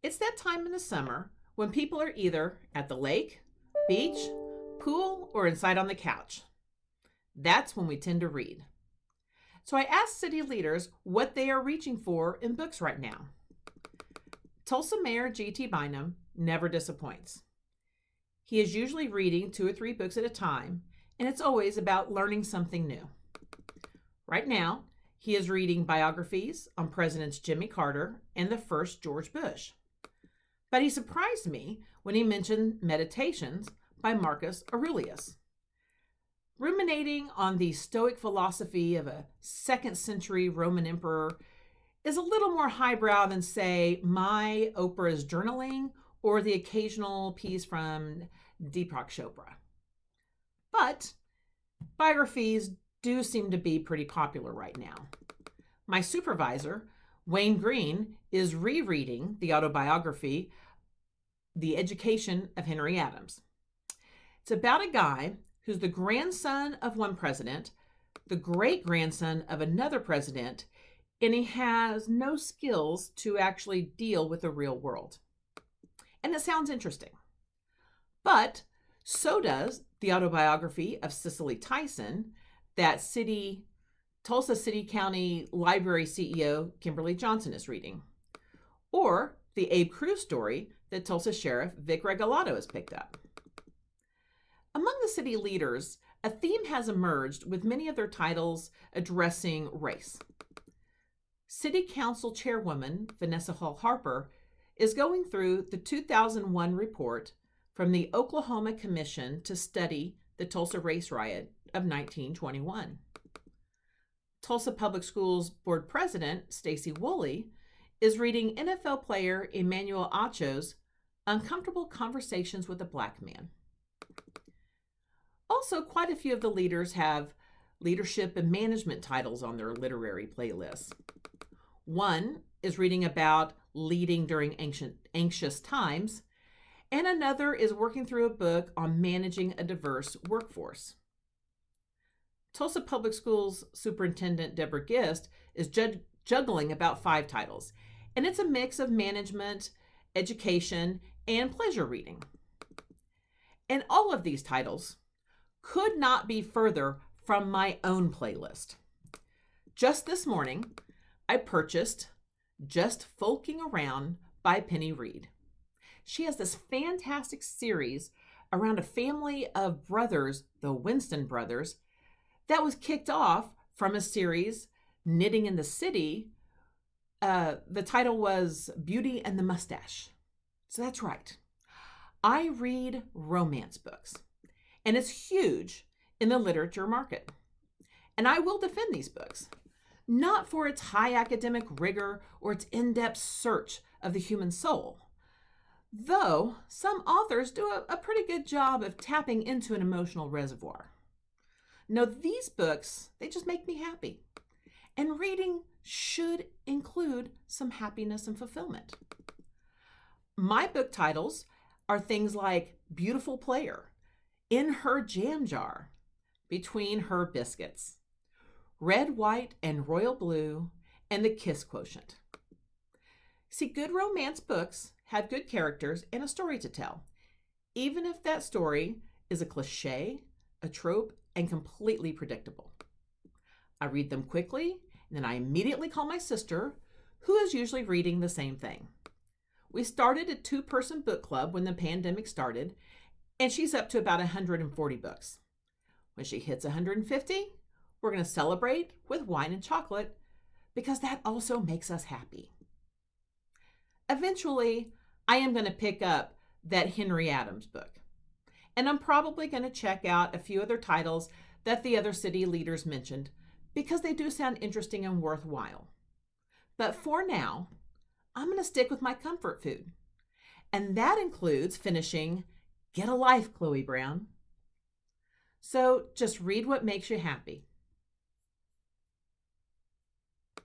It's that time in the summer when people are either at the lake, beach, pool, or inside on the couch. That's when we tend to read. So I asked city leaders what they are reaching for in books right now. Tulsa Mayor G.T. Bynum never disappoints. He is usually reading 2 or 3 books at a time, and it's always about learning something new. Right now, he is reading biographies on Presidents Jimmy Carter and the first George Bush. But he surprised me when he mentioned Meditations by Marcus Aurelius. Ruminating on the Stoic philosophy of a 2nd century Roman emperor is a little more highbrow than, say, my Oprah's journaling or the occasional piece from Deepak Chopra. But biographies do seem to be pretty popular right now. My supervisor, Wayne Green, is rereading the autobiography, The Education of Henry Adams. It's about a guy who's the grandson of one president, the great-grandson of another president, and he has no skills to actually deal with the real world. And it sounds interesting. But so does the autobiography of Cicely Tyson that Tulsa City County Library CEO Kimberly Johnson is reading, or the Abe Cruz story that Tulsa Sheriff Vic Regalado has picked up. Among the city leaders, a theme has emerged with many of their titles addressing race. City Council Chairwoman Vanessa Hall Harper is going through the 2001 report from the Oklahoma Commission to study the Tulsa race riot of 1921. Tulsa Public Schools Board President Stacy Woolley is reading NFL player Emmanuel Acho's Uncomfortable Conversations with a Black Man. Also, quite a few of the leaders have leadership and management titles on their literary playlists. One is reading about leading during anxious times, and another is working through a book on managing a diverse workforce. Tulsa Public Schools Superintendent Deborah Gist is juggling about 5 titles, and it's a mix of management, education, and pleasure reading. And all of these titles could not be further from my own playlist. Just this morning, I purchased Just Folking Around by Penny Reed. She has this fantastic series around a family of brothers, the Winston brothers, that was kicked off from a series, Knitting in the City. The title was Beauty and the Mustache. So that's right. I read romance books, and it's huge in the literature market. And I will defend these books, not for its high academic rigor or its in-depth search of the human soul, though some authors do a pretty good job of tapping into an emotional reservoir. No, these books, they just make me happy. And reading should include some happiness and fulfillment. My book titles are things like Beautiful Player, In Her Jam Jar, Between Her Biscuits, Red, White, and Royal Blue, and The Kiss Quotient. See, good romance books have good characters and a story to tell, even if that story is a cliche, a trope, and completely predictable. I read them quickly, and then I immediately call my sister, who is usually reading the same thing. We started a 2-person book club when the pandemic started, and she's up to about 140 books. When she hits 150, we're going to celebrate with wine and chocolate because that also makes us happy. Eventually, I am going to pick up that Henry Adams book. And I'm probably going to check out a few other titles that the other city leaders mentioned because they do sound interesting and worthwhile. But for now, I'm going to stick with my comfort food. And that includes finishing Get a Life, Chloe Brown. So just read what makes you happy.